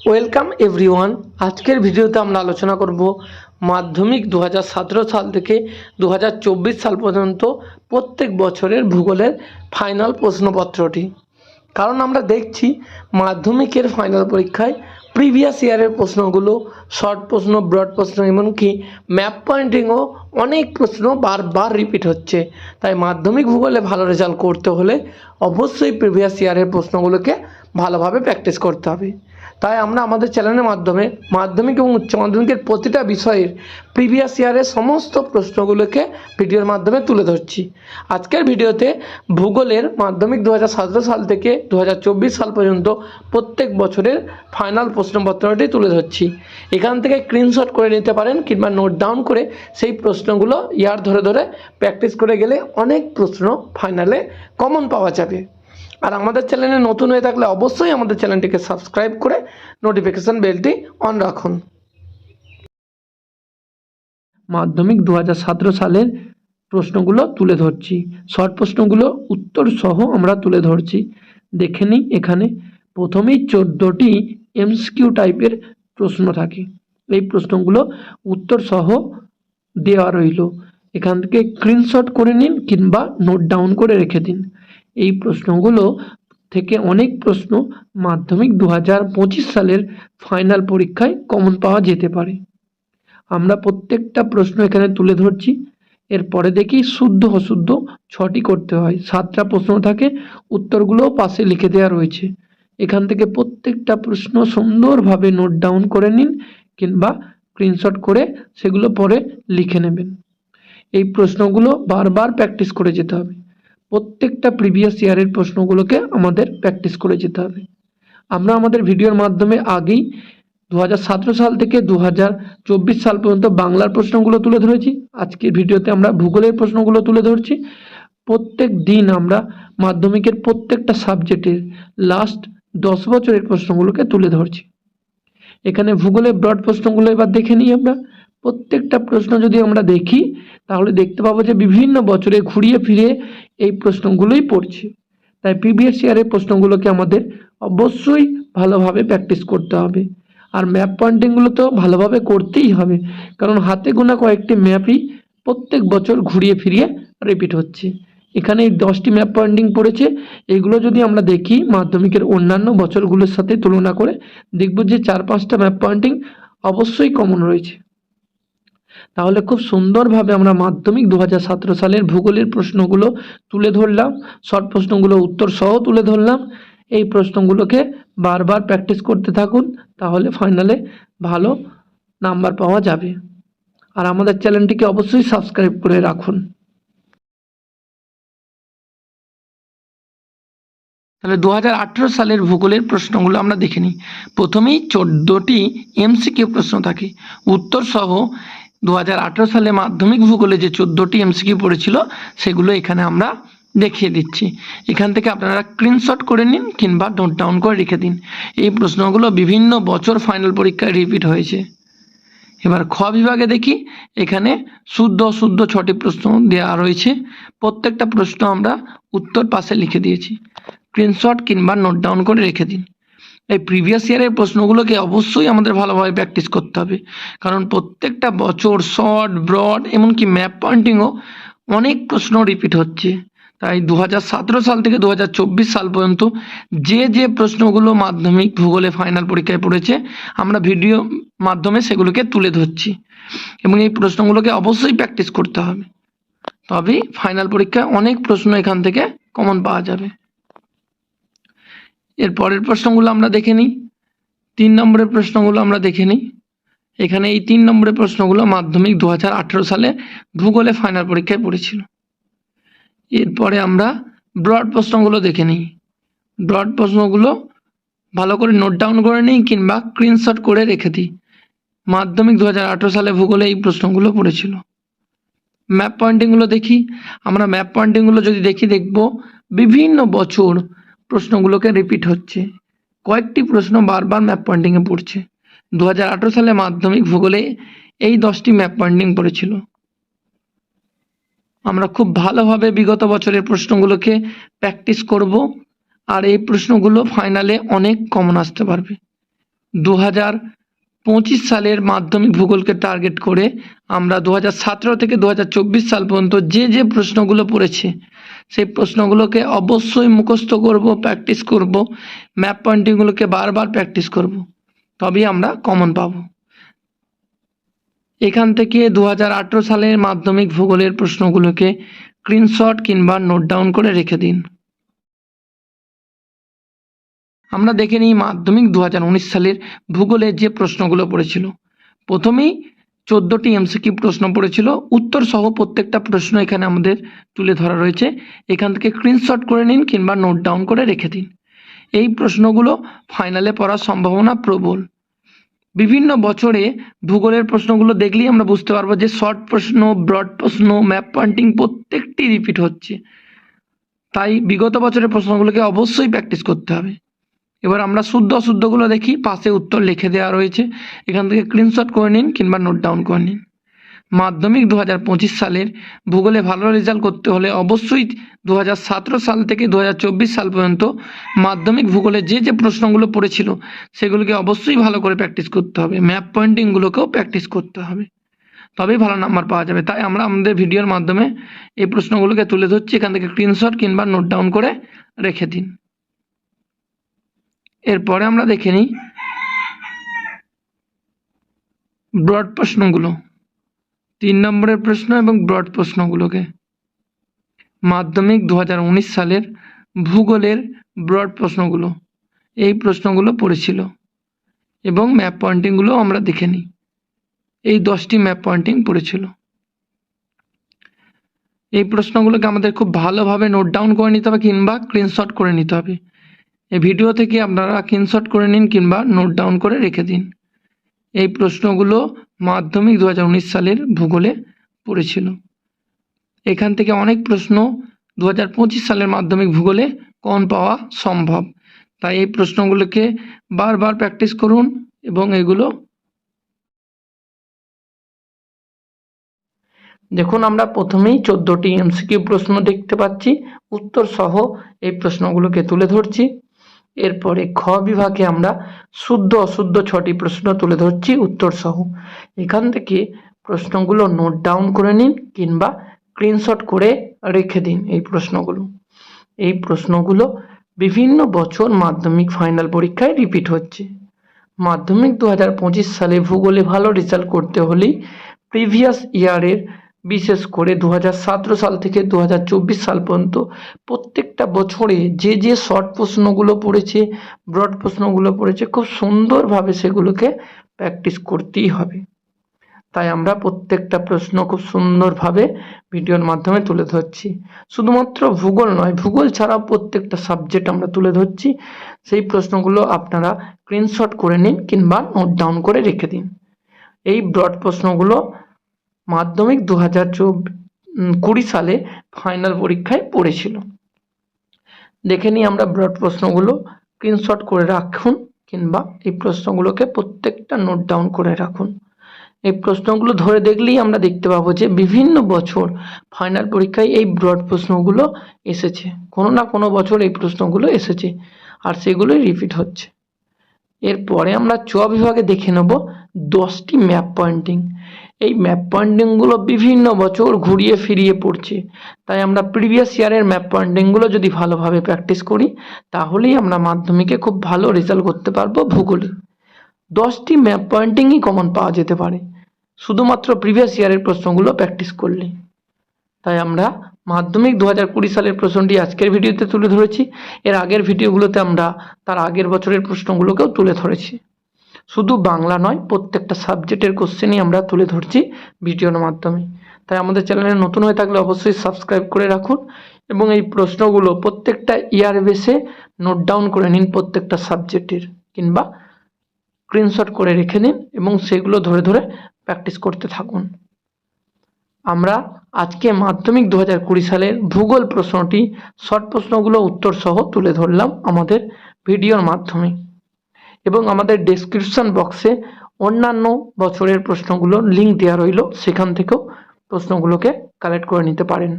Welcome everyone. আজকের ভিডিওতে আমরা আলোচনা করব মাধ্যমিক 2017 সাল থেকে 2024 সাল পর্যন্ত প্রত্যেক বছরের ভূগোলের ফাইনাল প্রশ্নপত্রটি। কারণ আমরা দেখছি মাধ্যমিকের ফাইনাল পরীক্ষায় প্রিভিয়াস ইয়ারের প্রশ্নগুলো, শর্ট প্রশ্ন, ব্রড প্রশ্ন, এমনকি ম্যাপ পয়েন্টিংও অনেক প্রশ্ন বারবার রিপিট হচ্ছে। তাই মাধ্যমিক ভূগোলে ভালো রেজাল্ট করতে হলে অবশ্যই প্রিভিয়াস ইয়ারের প্রশ্নগুলোকে ভালোভাবে প্র্যাকটিস করতে হবে। তাই আমরা আমাদের চ্যানেলের মাধ্যমে মাধ্যমিক এবং উচ্চ মাধ্যমিকের প্রতিটা বিষয়ের প্রিভিয়াস ইয়ারের সমস্ত প্রশ্নগুলোকে ভিডিওর মাধ্যমে তুলে ধরছি। আজকের ভিডিওতে ভূগোলের মাধ্যমিক 2017 সাল থেকে 2024 সাল পর্যন্ত প্রত্যেক বছরের ফাইনাল প্রশ্নপত্রটি তুলে ধরছি। এখান থেকে স্ক্রিনশট করে নিতে পারেন কিংবা নোট ডাউন করে সেই প্রশ্নগুলো ইয়ার ধরে ধরে প্র্যাকটিস করে গেলে অনেক প্রশ্ন ফাইনালে কমন পাওয়া যাবে। আর আমাদের চ্যানেলে নতুন হয়ে থাকলে অবশ্যই আমাদের চ্যানেলটিকে সাবস্ক্রাইব করে নোটিফিকেশন বেলটি অন রাখুন। মাধ্যমিক 2017 সালের প্রশ্নগুলো তুলে ধরছি, শর্ট প্রশ্নগুলো উত্তর সহ আমরা তুলে ধরছি। দেখে নিই, এখানে প্রথমেই 14টি এমসিকিউ টাইপের প্রশ্ন থাকে। এই প্রশ্নগুলো উত্তর সহ দেওয়া রইল, এখান থেকে স্ক্রিনশট করে নিন কিংবা নোট ডাউন করে রেখে দিন। এই প্রশ্নগুলো থেকে অনেক প্রশ্ন মাধ্যমিক 2025 সালের ফাইনাল পরীক্ষায় কমন পাওয়া যেতে পারে। আমরা প্রত্যেকটা প্রশ্ন এখানে তুলে ধরছি। এরপরে দেখি শুদ্ধ অশুদ্ধ 6টি করতে হয়। 7টা প্রশ্ন থাকে, উত্তরগুলোও পাশে লিখে দেওয়া রয়েছে। এখান থেকে প্রত্যেকটা প্রশ্ন সুন্দরভাবে নোট ডাউন করে নিন কিংবা স্ক্রিনশট করে সেগুলো পরে লিখে নেবেন। এই প্রশ্নগুলো বারবার প্র্যাকটিস করে যেতে হবে। প্রত্যেকটা প্রিভিয়াস ইয়ারের প্রশ্নগুলোকে আমাদের প্র্যাকটিস করে যেতে হবে। আমরা আমাদের ভিডিওর মাধ্যমে আগেই 2017 সাল থেকে 2024 সাল পর্যন্ত বাংলার প্রশ্নগুলো তুলে ধরেছি। আজকের ভিডিওতে আমরা ভূগোলের প্রশ্নগুলো তুলে ধরছি। প্রত্যেক দিন আমরা মাধ্যমিকের প্রত্যেকটা সাবজেক্টের লাস্ট 10 বছরের প্রশ্নগুলোকে তুলে ধরছি। এখানে ভূগোলের ব্রড প্রশ্নগুলো এবার দেখে নিই আমরা। প্রত্যেকটা প্রশ্ন যদি আমরা দেখি তাহলে দেখতে পাবো যে বিভিন্ন বছরে ঘুরিয়ে ফিরে এই প্রশ্নগুলোই পড়ছে। তাই প্রিভিয়াস ইয়ারের প্রশ্নগুলোকে আমাদের অবশ্যই ভালোভাবে প্র্যাকটিস করতে হবে। আর ম্যাপ পয়েন্টিংগুলো তো ভালোভাবে করতেই হবে, কারণ হাতে গোনা কয়েকটি ম্যাপই প্রত্যেক বছর ঘুরিয়ে ফিরিয়ে রিপিট হচ্ছে। এখানে এই 10টি ম্যাপ পয়েন্টিং পড়েছে। এগুলো যদি আমরা দেখি মাধ্যমিকের অন্যান্য বছরগুলোর সাথে তুলনা করে দেখব যে 4-5টা ম্যাপ পয়েন্টিং অবশ্যই কমন রয়েছে। তাহলে খুব সুন্দরভাবে আমরা মাধ্যমিক 2017 সালের ভূগোলের প্রশ্নগুলো তুলে ধরলাম, শর্ট প্রশ্নগুলো উত্তর সহ তুলে ধরলাম। এই প্রশ্নগুলোকে বারবার প্র্যাকটিস করতে থাকুন, তাহলে ফাইনালে ভালো নাম্বার পাওয়া যাবে। আর আমাদের চ্যানেলটিকে অবশ্যই সাবস্ক্রাইব করে রাখুন। তাহলে 2018 সালের ভূগোলের প্রশ্নগুলো আমরা দেখে নিই। প্রথমেই 14টি এমসিকিউ প্রশ্ন থাকে উত্তর সহ। 2018 সালে মাধ্যমিক ভূগোলে যে 14টি এমসিকিউ পড়েছিল সেগুলো এখানে আমরা দেখিয়ে দিচ্ছি। এখান থেকে আপনারা স্ক্রিনশট করে নিন কিংবা নোট ডাউন করে রেখে দিন। এই প্রশ্নগুলো বিভিন্ন বছর ফাইনাল পরীক্ষায় রিপিট হয়েছে। এবার খ বিভাগে দেখি, এখানে শুদ্ধ অশুদ্ধ 6টি প্রশ্ন দেওয়া রয়েছে। প্রত্যেকটা প্রশ্ন আমরা উত্তর পাশে লিখে দিয়েছি, স্ক্রিনশট কিংবা নোট ডাউন করে রেখে দিন। এই প্রিভিয়াস ইয়ারের প্রশ্নগুলোকে অবশ্যই আমাদের ভালোভাবে প্র্যাকটিস করতে হবে, কারণ প্রত্যেকটা বছর শর্ট, ব্রড, এমনকি ম্যাপ পয়েন্টিংও অনেক প্রশ্ন রিপিট হচ্ছে। তাই 2017 সাল থেকে 2024 সাল পর্যন্ত যে প্রশ্নগুলো মাধ্যমিক ভূগোলে ফাইনাল পরীক্ষায় পড়েছে আমরা ভিডিও মাধ্যমে সেগুলোকে তুলে ধরছি, এবং এই প্রশ্নগুলোকে অবশ্যই প্র্যাকটিস করতে হবে। তবেই ফাইনাল পরীক্ষায় অনেক প্রশ্ন এখান থেকে কমন পাওয়া যাবে। এর পরের প্রশ্নগুলো আমরা দেখে নিই। 3 নম্বরের প্রশ্নগুলো আমরা দেখে নিই। এখানে এই 3 নম্বরের প্রশ্নগুলো মাধ্যমিক 2018 সালে ভূগোলে ফাইনাল পরীক্ষায় পড়েছিল। এরপরে আমরা ব্রড প্রশ্নগুলো দেখে নিই। ব্রড প্রশ্নগুলো ভালো করে নোট ডাউন করে নিই কিংবা স্ক্রিনশট করে রেখে দিই। মাধ্যমিক 2018 সালে ভূগোলে এই প্রশ্নগুলো পড়েছিল। ম্যাপ পয়েন্টিংগুলো দেখি। আমরা ম্যাপ পয়েন্টিংগুলো যদি দেখব বিভিন্ন বছর প্রশ্নগুলোকে রিপিট হচ্ছে। কয়েকটি প্রশ্ন বারবার ম্যাপ পয়েন্টিংয়ে পড়ছে। 2018 সালে মাধ্যমিক ভূগোলে এই 10টি ম্যাপ পয়েন্টিং পড়েছিল। আমরা খুব ভালোভাবে বিগত বছরের প্রশ্নগুলোকে প্র্যাকটিস করব, আর এই প্রশ্নগুলো ফাইনালে অনেক কমন আসতে পারবে। 2025 সালের মাধ্যমিক ভূগোলকে টার্গেট করে আমরা 2017 থেকে 2024 সাল পর্যন্ত যে প্রশ্নগুলো পড়েছে সেই প্রশ্নগুলোকে অবশ্যই মুখস্থ করব, প্র্যাকটিস করব, ম্যাপ পয়েন্টিংগুলোকে বারবার প্র্যাকটিস করব, তবেই আমরা কমন পাবো। এখান থেকে 2018 সালের মাধ্যমিক ভূগোলের প্রশ্নগুলোকে স্ক্রিনশট কিংবা নোট ডাউন করে রেখে দিন। আমরা দেখে নিই মাধ্যমিক 2019 সালের ভূগোলের যে প্রশ্নগুলো পড়েছিল। প্রথমেই 14টি এমসিকিউ প্রশ্ন পড়েছিল, উত্তর সহ প্রত্যেকটা প্রশ্ন এখানে আমাদের তুলে ধরা রয়েছে। এখান থেকে স্ক্রিনশট করে নিন কিংবা নোট ডাউন করে রেখে দিন। এই প্রশ্নগুলো ফাইনালে পড়ার সম্ভাবনা প্রবল। বিভিন্ন বছরে ভূগোলের প্রশ্নগুলো দেখলেই আমরা বুঝতে পারবো যে শর্ট প্রশ্ন, ব্রড প্রশ্ন, ম্যাপ পয়েন্টিং প্রত্যেকটি রিপিট হচ্ছে। তাই বিগত বছরের প্রশ্নগুলোকে অবশ্যই প্র্যাকটিস করতে হবে। এবার আমরা শুদ্ধ অশুদ্ধগুলো দেখি, পাশে উত্তর লিখে দেওয়া রয়েছে, এখান থেকে স্ক্রিনশট করে নিন কিংবা নোট ডাউন করে নিন। মাধ্যমিক 2025 সালের ভূগোলে ভালো রেজাল্ট করতে হলে অবশ্যই 2017 সাল থেকে 2024 সাল পর্যন্ত মাধ্যমিক ভূগোলে যে প্রশ্নগুলো পড়েছিল সেগুলোকে অবশ্যই ভালো করে প্র্যাকটিস করতে হবে। ম্যাপ পয়েন্টিংগুলোকেও প্র্যাকটিস করতে হবে, তবেই ভালো নাম্বার পাওয়া যাবে। তাই আমরা আমাদের ভিডিওর মাধ্যমে এই প্রশ্নগুলোকে তুলে ধরছি, এখান থেকে স্ক্রিনশট কিংবা নোট ডাউন করে রেখে দিন। এরপরে আমরা দেখে নিই ব্রড প্রশ্নগুলো, 3 নম্বরের প্রশ্ন এবং ব্রড প্রশ্নগুলোকে। মাধ্যমিক 2019 সালের ভূগোলের ব্রড প্রশ্নগুলো, এই প্রশ্নগুলো পড়েছিল এবং ম্যাপ পয়েন্টিংগুলো আমরা দেখে নিই। এই 10টি ম্যাপ পয়েন্টিং পড়েছিল। এই প্রশ্নগুলোকে আমাদের খুব ভালোভাবে নোট ডাউন করে নিতে হবে কিংবা স্ক্রিনশট করে নিতে হবে। এই ভিডিও থেকে আপনারা স্ক্রিনশট করে নিন কিংবা নোট ডাউন করে রেখে দিন। এই প্রশ্নগুলো মাধ্যমিক 2019 সালের ভূগোলে পড়েছিল। এখান থেকে অনেক প্রশ্ন 2025 সালের মাধ্যমিক ভূগোলে কমন পাওয়া সম্ভব। তাই এই প্রশ্নগুলোকে বারবার প্র্যাকটিস করুন এবং এগুলো দেখুন। আমরা প্রথমেই 14টি এমসিকিউ প্রশ্ন দেখতে পাচ্ছি, উত্তর সহ এই প্রশ্নগুলোকে তুলে ধরছি। এরপরে খ বিভাগে আমরা শুদ্ধ অশুদ্ধ 6টি প্রশ্ন তুলে ধরছি উত্তর সহ। এখান থেকে প্রশ্নগুলো নোট ডাউন করে নিন কিংবা স্ক্রিনশট করে রেখে দিন। এই প্রশ্নগুলো বিভিন্ন বছর মাধ্যমিক ফাইনাল পরীক্ষায় রিপিট হচ্ছে। মাধ্যমিক 2025 সালে ভূগোলে ভালো রেজাল্ট করতে হলেই প্রিভিয়াস ইয়ারের, বিশেষ করে 2017 সাল থেকে 2024 সাল পর্যন্ত প্রত্যেকটা বছরে যে শর্ট প্রশ্নগুলো পড়েছে, ব্রড প্রশ্নগুলো পড়েছে, খুব সুন্দরভাবে সেগুলোকে প্র্যাকটিস করতেই হবে। তাই আমরা প্রত্যেকটা প্রশ্ন খুব সুন্দরভাবে ভিডিওর মাধ্যমে তুলে ধরছি। শুধুমাত্র ভূগোল নয়, ভূগোল ছাড়াও প্রত্যেকটা সাবজেক্ট আমরা তুলে ধরছি। সেই প্রশ্নগুলো আপনারা স্ক্রিনশট করে নিন কিংবা নোট ডাউন করে রেখে দিন। এই ব্রড প্রশ্নগুলো মাধ্যমিক 2020 সালে ফাইনাল পরীক্ষায় পড়েছিল। দেখে নিই আমরা ব্রড প্রশ্নগুলো, স্ক্রিনশট করে রাখুন কিংবা এই প্রশ্নগুলোকে প্রত্যেকটা নোট ডাউন করে রাখুন। এই প্রশ্নগুলো ধরে দেখলেই আমরা দেখতে পাবো যে বিভিন্ন বছর ফাইনাল পরীক্ষায় এই ব্রড প্রশ্নগুলো এসেছে, কোনো না কোনো বছর এই প্রশ্নগুলো এসেছে আর সেগুলোই রিপিট হচ্ছে। এরপরে আমরা চ বিভাগে দেখে নেব 10টি ম্যাপ পয়েন্টিং। এই ম্যাপ পয়েন্টিংগুলো বিভিন্ন বছর ঘুরিয়ে ফিরিয়ে পড়ছে। তাই আমরা প্রিভিয়াস ইয়ারের ম্যাপ পয়েন্টিংগুলো যদি ভালোভাবে প্র্যাকটিস করি তাহলেই আমরা মাধ্যমিকে খুব ভালো রেজাল্ট করতে পারবো ভূগোলে। 10টি ম্যাপ পয়েন্টিংই কমন পাওয়া যেতে পারে শুধুমাত্র প্রিভিয়াস ইয়ারের প্রশ্নগুলো প্র্যাকটিস করলে। তাই আমরা মাধ্যমিক 2020 সালের প্রশ্নটি আজকের ভিডিওতে তুলে ধরেছি। এর আগের ভিডিওগুলোতে আমরা তার আগের বছরের প্রশ্নগুলোকেও তুলে ধরেছি। শুধু বাংলা নয়, প্রত্যেকটা সাবজেক্টের কোশ্চেনই আমরা তুলে ধরছি ভিডিওর মাধ্যমে। তাই আমাদের চ্যানেলে নতুন হয়ে থাকলে অবশ্যই সাবস্ক্রাইব করে রাখুন এবং এই প্রশ্নগুলো প্রত্যেকটা ইয়ার বেসে নোট ডাউন করে নিন প্রত্যেকটা সাবজেক্টের, কিংবা স্ক্রিনশট করে রেখে নিন এবং সেগুলো ধরে ধরে প্র্যাকটিস করতে থাকুন। আমরা আজকে মাধ্যমিক 2020 সালের ভূগোল প্রশ্নটি, শর্ট প্রশ্নগুলো উত্তর সহ তুলে ধরলাম আমাদের ভিডিওর মাধ্যমে, এবং আমাদের ডেসক্রিপশন বক্সে অন্যান্য বছরের প্রশ্নগুলো লিঙ্ক দেওয়া রইল, সেখান থেকেও প্রশ্নগুলোকে কালেক্ট করে নিতে পারেন।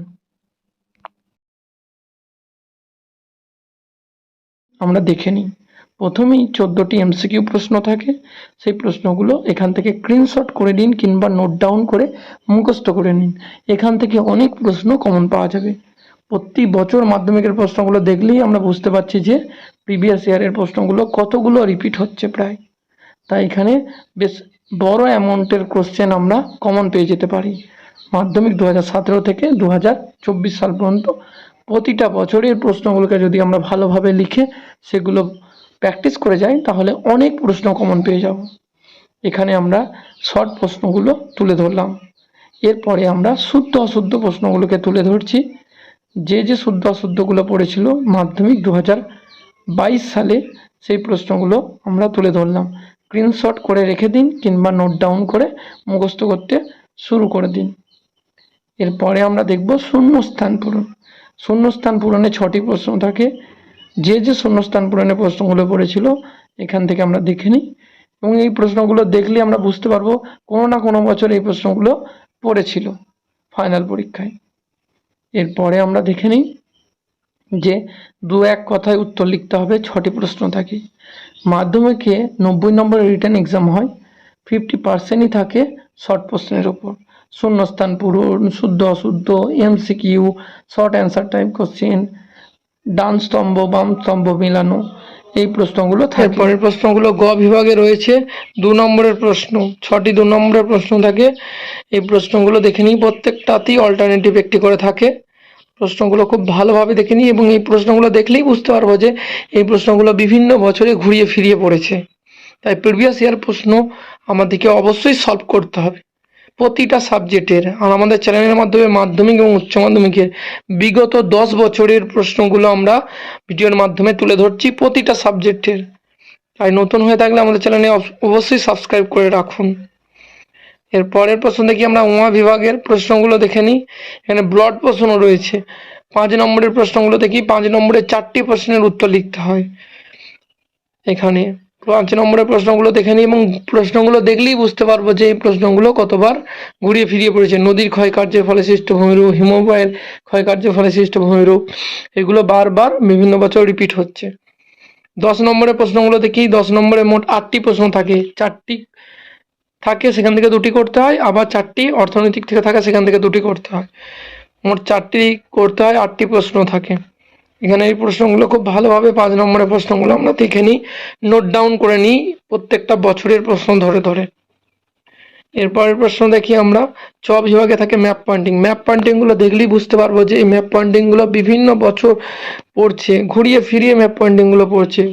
আমরা দেখে নিই প্রথমেই 14টি এমসিকিউ প্রশ্ন থাকে। সেই প্রশ্নগুলো এখান থেকে স্ক্রিনশট করে নিন কিংবা নোট ডাউন করে মুখস্থ করে নিন। এখান থেকে অনেক প্রশ্ন কমন পাওয়া যাবে। প্রতি বছর মাধ্যমিকের প্রশ্নগুলো দেখলেই আমরা বুঝতে পারছি যে প্রিভিয়াস ইয়ারের প্রশ্নগুলো কতগুলো রিপিট হচ্ছে প্রায়। তাই এখানে বেশ বড় অ্যামাউন্টের কোশ্চেন আমরা কমন পেয়ে যেতে পারি। মাধ্যমিক 2017 থেকে 2024 সাল পর্যন্ত প্রতিটা বছরের প্রশ্নগুলোকে যদি আমরা ভালোভাবে লিখে সেগুলো প্র্যাকটিস করে যাই তাহলে অনেক প্রশ্ন কমন পেয়ে যাব। এখানে আমরা শর্ট প্রশ্নগুলো তুলে ধরলাম। এরপরে আমরা শুদ্ধ অশুদ্ধ প্রশ্নগুলোকে তুলে ধরছি। যে শুদ্ধ অশুদ্ধগুলো পড়েছিল মাধ্যমিক 2022 সালে সেই প্রশ্নগুলো আমরা তুলে ধরলাম। স্ক্রিনশট করে রেখে দিন কিংবা নোট ডাউন করে মুখস্থ করতে শুরু করে দিন। এরপরে আমরা দেখব শূন্যস্থান পূরণ। শূন্যস্থান পূরণে 6টি প্রশ্ন থাকে। যে শূন্যস্থান পূরণের প্রশ্নগুলো পড়েছিল এখান থেকে আমরা দেখে নিই এবং এই প্রশ্নগুলো দেখলে আমরা বুঝতে পারবো কোনো না কোনো বছর এই প্রশ্নগুলো পড়েছিল ফাইনাল পরীক্ষায়। এরপরে আমরা দেখে নিই যে 2-1 কথায় উত্তর লিখতে হবে। 6টি প্রশ্ন থাকে। মাধ্যমিকে 90 নম্বরের রিটেন এক্সাম হয়, 50%ই থাকে শর্ট প্রশ্নের ওপর। শূন্যস্থান পূরণ, শুদ্ধ অশুদ্ধ, MCQ, short answer type question, ডান স্তম্ভ বাম স্তম্ভ মেলানো, এই প্রশ্নগুলো থাকে। পরের প্রশ্নগুলো গ বিভাগে রয়েছে 2 নম্বরের প্রশ্ন। 6টি 2 নম্বরের প্রশ্ন থাকে। এই প্রশ্নগুলো দেখে নিই, প্রত্যেকটাতেই অল্টারনেটিভ একটি করে থাকে। প্রশ্নগুলো খুব ভালোভাবে দেখে নিই এবং এই প্রশ্নগুলো দেখলেই বুঝতে পারবো যে এই প্রশ্নগুলো বিভিন্ন বছরে ঘুরিয়ে ফিরিয়ে পড়েছে। তাই প্রিভিয়াস ইয়ার প্রশ্ন আমাদেরকে অবশ্যই সলভ করতে হবে প্রতিটা সাবজেক্টের। আর আমাদের চ্যানেলের মাধ্যমে মাধ্যমিক এবং উচ্চ মাধ্যমিকের বিগত 10 বছরের প্রশ্নগুলো আমরা ভিডিওর মাধ্যমে তুলে ধরছি প্রতিটা সাবজেক্টের। তাই নতুন হয়ে থাকলে আমাদের চ্যানেলে অবশ্যই সাবস্ক্রাইব করে রাখুন। এর পরের প্রশ্ন দেখি আমরা উমা বিভাগের প্রশ্নগুলো দেখে নিই। এখানে ব্লড প্রশ্ন রয়েছে। 5 নম্বরের প্রশ্নগুলো দেখি। 5 নম্বরে 4টি প্রশ্নের উত্তর লিখতে হয়। এখানে 5 নম্বরের প্রশ্নগুলো দেখে নিই এবং প্রশ্নগুলো দেখলেই বুঝতে পারবো যে এই প্রশ্নগুলো কতবার ঘুরিয়ে ফিরিয়ে পড়েছে। নদীর ক্ষয়কার্যের ফলে সৃষ্ট ভূমিরূপ, হিমবাহের ক্ষয়কার্যের ফলে সৃষ্ট ভূমিরূপ, এগুলো বারবার বিভিন্ন বছর রিপিট হচ্ছে। 10 নম্বরের প্রশ্নগুলো দেখি। 10 নম্বরে মোট 8টি প্রশ্ন থাকে। 4টি থাকে সেখান থেকে 2টি করতে হয়, আবার 4টি অর্থনৈতিক থেকে থাকে সেখান থেকে 2টি করতে হয়। মোট 4টি করতে হয়, 8টি প্রশ্ন থাকে। এখানে এই প্রশ্নগুলো খুব ভালোভাবে 5 নম্বরের প্রশ্নগুলো আমরা দেখে নিই, নোট ডাউন করে নিই প্রত্যেকটা বছরের প্রশ্ন ধরে ধরে। এরপরের প্রশ্ন দেখি আমরা চ বিভাগে থাকে ম্যাপ পয়েন্টিং। ম্যাপ পয়েন্টিংগুলো দেখলেই বুঝতে পারবো যে এই ম্যাপ পয়েন্টিংগুলো বিভিন্ন বছর পড়ছে, ঘুরিয়ে ফিরিয়ে ম্যাপ পয়েন্টিংগুলো পড়ছে।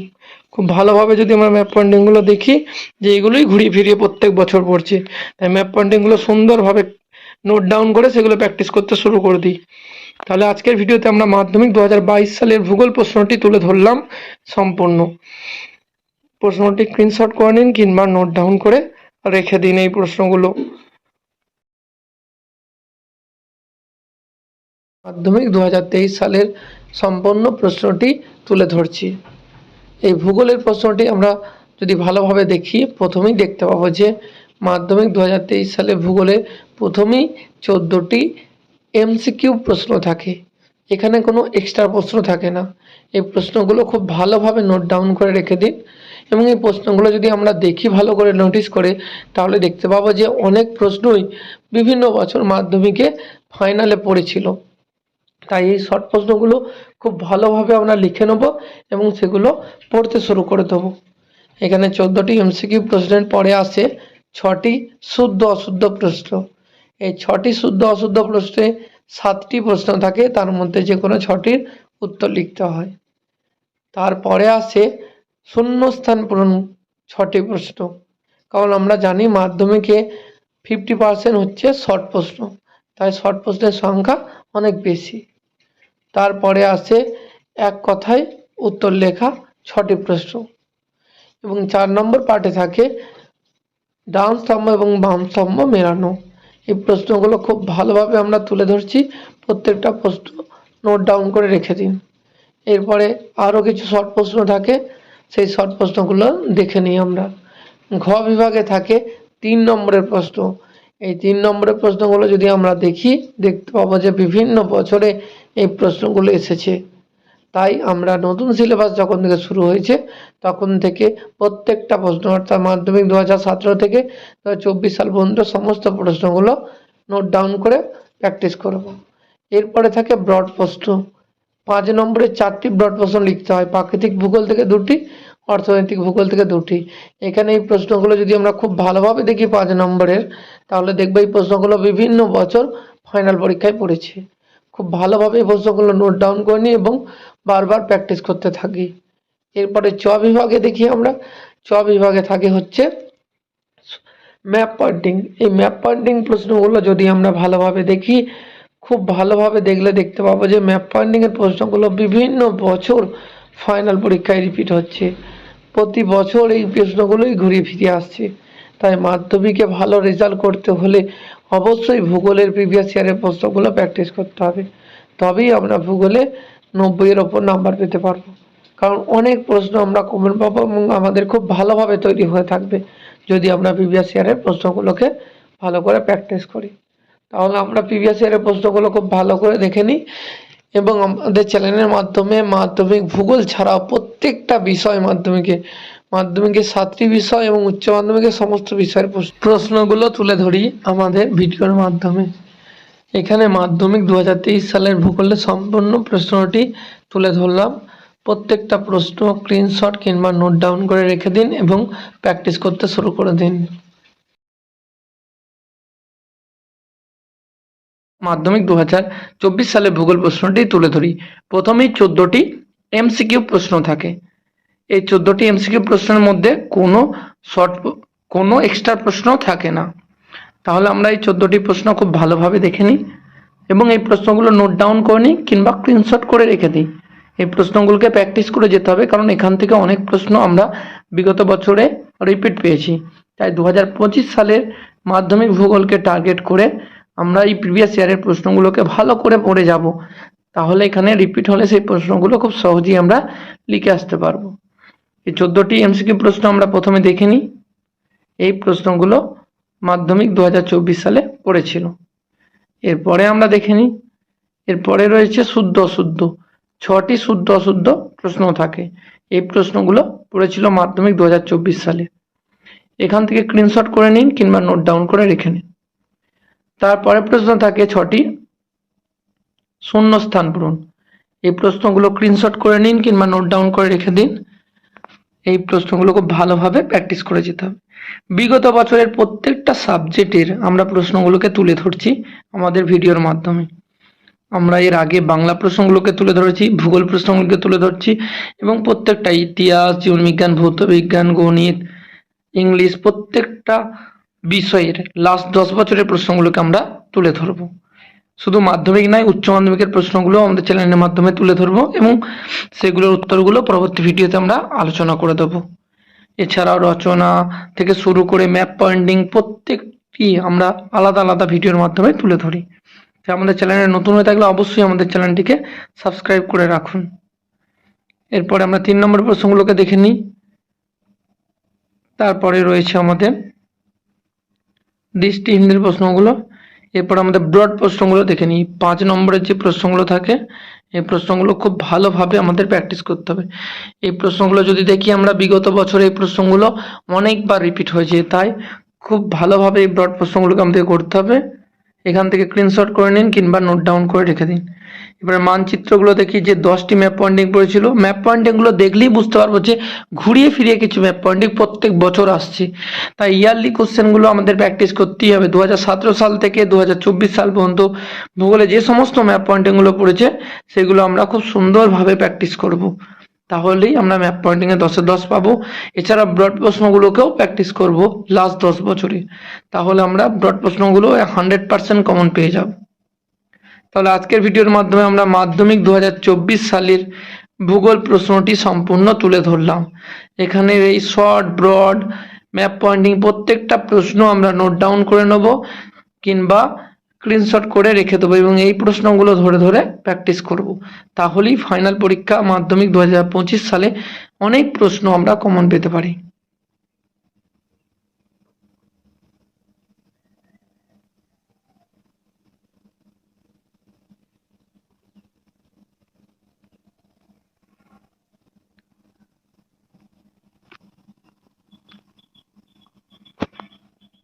খুব ভালোভাবে যদি আমরা ম্যাপ পয়েন্টিংগুলো দেখি যে এগুলোই ঘুরিয়ে ফিরিয়ে প্রত্যেক বছর পড়ছে, তাই ম্যাপ পয়েন্টিংগুলো সুন্দরভাবে নোট ডাউন করে সেগুলো প্র্যাকটিস করতে শুরু করে দিই। তাহলে আজকের ভিডিওতে আমরা মাধ্যমিক 2022 সালের ভূগোল প্রশ্নটি তুলে ধরলাম সম্পূর্ণ। প্রশ্নটি স্ক্রিনশট করে নিন কিংবা নোট ডাউন করে রেখে দিন এই প্রশ্নগুলো। মাধ্যমিক 2023 সালের সম্পূর্ণ প্রশ্নটি তুলে ধরছি। এই ভূগোলের প্রশ্নটি আমরা যদি ভালোভাবে দেখি প্রথমেই দেখতে পাবো যে মাধ্যমিক 2023 সালে ভূগোলে প্রথমেই 14টি এমসিকিউ প্রশ্ন থাকে। এখানে কোনো এক্সট্রা প্রশ্ন থাকে না। এই প্রশ্নগুলো খুব ভালোভাবে নোট ডাউন করে রেখে দিন এবং এই প্রশ্নগুলো যদি আমরা দেখি ভালো করে নোটিস করে তাহলে দেখতে পাবো যে অনেক প্রশ্নই বিভিন্ন বছর মাধ্যমিকে ফাইনালে পড়েছিল। তাই এই শর্ট প্রশ্নগুলো খুব ভালোভাবে আমরা লিখে নেব এবং সেগুলো পড়তে শুরু করে দেবো। এখানে 14টি এমসিকিউ প্রশ্নের পরে আসে 6টি শুদ্ধ অশুদ্ধ প্রশ্ন। এই 6টি শুদ্ধ অশুদ্ধ প্রশ্নে 7টি প্রশ্ন থাকে, তার মধ্যে যে কোনো 6টির উত্তর লিখতে হয়। তারপরে আসে শূন্যস্থান পূরণ 6টি প্রশ্ন, কারণ আমরা জানি মাধ্যমিকে 50% হচ্ছে শর্ট প্রশ্ন, তাই শর্ট প্রশ্নের সংখ্যা অনেক বেশি। তারপরে আসে এক কথায় উত্তর লেখা 6টি প্রশ্ন এবং 4 নম্বর পার্টে থাকে ডান স্তম্ভ এবং বাম স্তম্ভ মেলানো। এই প্রশ্নগুলো খুব ভালোভাবে আমরা তুলে ধরছি, প্রত্যেকটা প্রশ্ন নোট ডাউন করে রেখে দিন। এরপরে আরও কিছু শর্ট প্রশ্ন থাকে, সেই শর্ট প্রশ্নগুলো দেখে নিই আমরা। ঘ বিভাগে থাকে 3 নম্বরের প্রশ্ন। এই 3 নম্বরের প্রশ্নগুলো যদি আমরা দেখি দেখতে পাবো যে বিভিন্ন বছরে এই প্রশ্নগুলো এসেছে। তাই আমরা নতুন সিলেবাস যখন থেকে শুরু হয়েছে তখন থেকে প্রত্যেকটা প্রশ্ন অর্থাৎ মাধ্যমিক 2017 থেকে 2024 সাল পর্যন্ত সমস্ত প্রশ্নগুলো নোট ডাউন করে প্র্যাকটিস করব। এরপরে থাকে ব্রড প্রশ্ন। 5 নম্বরে 4টি ব্রড প্রশ্ন লিখতে হয়, প্রাকৃতিক ভূগোল থেকে 2টি, অর্থনৈতিক ভূগোল থেকে 2টি। এখানে এই প্রশ্নগুলো যদি আমরা খুব ভালোভাবে দেখি 5 নম্বরের, তাহলে দেখবো এই প্রশ্নগুলো বিভিন্ন বছর ফাইনাল পরীক্ষায় পড়েছে। খুব ভালোভাবে এই প্রশ্নগুলো নোট ডাউন করে নিই এবং বারবার প্র্যাকটিস করতে থাকি। এরপরে চ বিভাগে দেখি আমরা, চ বিভাগে থাকে হচ্ছে ম্যাপ পয়েন্টিং। এই ম্যাপ পয়েন্টিং প্রশ্নগুলো যদি আমরা ভালোভাবে দেখি, খুব ভালোভাবে দেখলে দেখতে পাবো যে ম্যাপ পয়েন্টিংয়ের প্রশ্নগুলো বিভিন্ন বছর ফাইনাল পরীক্ষায় রিপিট হচ্ছে। প্রতি বছর এই প্রশ্নগুলোই ঘুরে ফিরে আসছে। তাই মাধ্যমিকে ভালো রেজাল্ট করতে হলে অবশ্যই ভূগোলের প্রিভিয়াস ইয়ারের প্রশ্নগুলো প্র্যাকটিস করতে হবে, তবেই আমরা ভূগোলে 90-এর ওপর নাম্বার পেতে পারবো। কারণ অনেক প্রশ্ন আমরা কমন পাবো এবং আমাদের খুব ভালোভাবে তৈরি হয়ে থাকবে যদি আমরা প্রিভিয়াস ইয়ারের প্রশ্নগুলোকে ভালো করে প্র্যাকটিস করি। তাহলে আমরা প্রিভিয়াস ইয়ারের প্রশ্নগুলো খুব ভালো করে দেখে নিই এবং আমাদের চ্যানেলের মাধ্যমে মাধ্যমিক ভূগোল ছাড়াও প্রত্যেকটা বিষয় মাধ্যমিকের 7টি বিষয় এবং উচ্চ মাধ্যমিকের সমস্ত বিষয়ের প্রশ্নগুলো তুলে ধরি আমাদের ভিডিওর মাধ্যমে। এখানে মাধ্যমিক 2023 সালের ভূগোলের সম্পূর্ণ প্রশ্নটি তুলে ধরলাম। প্রত্যেকটা প্রশ্ন স্ক্রিনশট কিংবা নোট ডাউন করে রেখে দিন এবং প্র্যাকটিস করতে শুরু করে দিন। মাধ্যমিক 2024 সালের ভূগোল প্রশ্নটি তুলে ধরি। প্রথমেই 14টি এমসিকিউ প্রশ্ন থাকে। এই 14টি এমসিকিউ প্রশ্নের মধ্যে কোনো এক্সট্রা প্রশ্ন থাকে না। তাহলে আমরা এই 14টি প্রশ্ন খুব ভালোভাবে দেখে নিই এবং এই প্রশ্নগুলো নোট ডাউন করে নিই কিংবা স্ক্রিনশট করে রেখে দিই। এই প্রশ্নগুলোকে প্র্যাকটিস করে যেতে হবে, কারণ এখান থেকে অনেক প্রশ্ন আমরা বিগত বছরে রিপিট পেয়েছি। তাই 2025 সালের মাধ্যমিক ভূগোলকে টার্গেট করে আমরা এই প্রিভিয়াস ইয়ারের প্রশ্নগুলোকে ভালো করে পড়ে যাব। তাহলে এখানে রিপিট হলে সেই প্রশ্নগুলো খুব সহজেই আমরা লিখে আসতে পারবো। এই 14টি এমসিকিউ প্রশ্ন আমরা প্রথমে দেখে নিই। এই প্রশ্নগুলো মাধ্যমিক 2024 সালে পড়েছিল। এরপরে আমরা দেখে নিই, এরপরে রয়েছে শুদ্ধ অশুদ্ধ। 6টি শুদ্ধ অশুদ্ধ প্রশ্ন থাকে। এই প্রশ্নগুলো পড়েছিল মাধ্যমিক 2024 সালে। এখান থেকে স্ক্রিনশট করে নিন কিংবা নোট ডাউন করে রেখে নিন। তারপরে প্রশ্ন থাকে 6টি শূন্যস্থান পূরণ। এই প্রশ্নগুলো স্ক্রিনশট করে নিন কিংবা নোট ডাউন করে রেখে দিন। এই প্রশ্নগুলো খুব ভালোভাবে প্র্যাকটিস করে যেতে হবে। বিগত বছরের প্রত্যেকটা সাবজেক্টের আমরা প্রশ্নগুলোকে তুলে ধরছি আমাদের ভিডিওর মাধ্যমে। আমরা এর আগে বাংলা প্রশ্নগুলোকে তুলে ধরেছি, ভূগোল প্রশ্নগুলোকে তুলে ধরছি এবং প্রত্যেকটা ইতিহাস, জীবনবিজ্ঞান, ভৌতবিজ্ঞান, গণিত, ইংলিশ প্রত্যেকটা বিষয়ের লাস্ট 10 বছরের প্রশ্নগুলোকে আমরা তুলে ধরবো। শুধু মাধ্যমিক নয়, উচ্চ মাধ্যমিকের প্রশ্নগুলো আমাদের চ্যানেলের মাধ্যমে তুলে ধরবো এবং সেগুলোর উত্তরগুলো পরবর্তী ভিডিওতে আমরা আলোচনা করে দেবো। এছাড়াও রচনা থেকে শুরু করে ম্যাপ পয়েন্টিং প্রত্যেকটি আমরা আলাদা আলাদা ভিডিওর মাধ্যমে তুলে ধরি। তাই আমাদের চ্যানেলে নতুন হয়ে থাকলে অবশ্যই আমাদের চ্যানেলটিকে সাবস্ক্রাইব করে রাখুন। এরপরে আমরা 3 নম্বর প্রশ্নগুলোকে দেখে নিই। তারপরে রয়েছে আমাদের দৃষ্টিহীনদের প্রশ্নগুলো। এরপর আমাদের ব্রড প্রশ্নগুলো দেখে নিই। 5 নম্বরের যে প্রশ্নগুলো থাকে এই প্রশ্নগুলো খুব ভালোভাবে আমাদের প্র্যাকটিস করতে হবে। এই প্রশ্নগুলো যদি দেখি আমরা বিগত বছরে এই প্রশ্নগুলো অনেকবার রিপিট হয়েছে, তাই খুব ভালোভাবে এই ব্রড প্রশ্নগুলোকে আমাদের করতে হবে। এখান থেকে স্ক্রিনশট করে নিন কিংবা নোট ডাউন করে রেখে দিন। এবারে মানচিত্রগুলো দেখি যে 10টি ম্যাপ পয়েন্টিং পড়েছিল। ম্যাপ পয়েন্টিংগুলো দেখলেই বুঝতে পারবো যে ঘুরিয়ে ফিরিয়ে কিছু ম্যাপ পয়েন্টিং প্রত্যেক বছর আসছে। তাই ইয়ারলি কোশ্চেনগুলো আমাদের প্র্যাকটিস করতেই হবে। 2017 সাল থেকে 2024 সাল পর্যন্ত ভূগোলে যে সমস্ত ম্যাপ পয়েন্টিংগুলো পড়েছে সেগুলো আমরা খুব সুন্দরভাবে প্র্যাকটিস করব। তাহলেই আমরা ম্যাপ পয়েন্টিংয়ে 10-এ 10 পাবো। এছাড়া ব্রড প্রশ্নগুলোকেও প্র্যাকটিস করব লাস্ট 10 বছরে। তাহলে আমরা ব্রড প্রশ্নগুলো 100% কমন পেয়ে যাব। তাহলে আজকের ভিডিওর মাধ্যমে আমরা মাধ্যমিক 2024 সালের ভূগোল প্রশ্নটি সম্পূর্ণ তুলে ধরলাম। এখানে এই শর্ট, ব্রড, ম্যাপ পয়েন্টিং প্রত্যেকটা প্রশ্ন আমরা নোট ডাউন করে নেব কিংবা স্ক্রিনশট করে রেখে দেবো এবং এই প্রশ্নগুলো ধরে ধরে প্র্যাকটিস করব। তাহলেই ফাইনাল পরীক্ষা মাধ্যমিক 2025 সালে অনেক প্রশ্ন আমরা কমন পেতে পারি।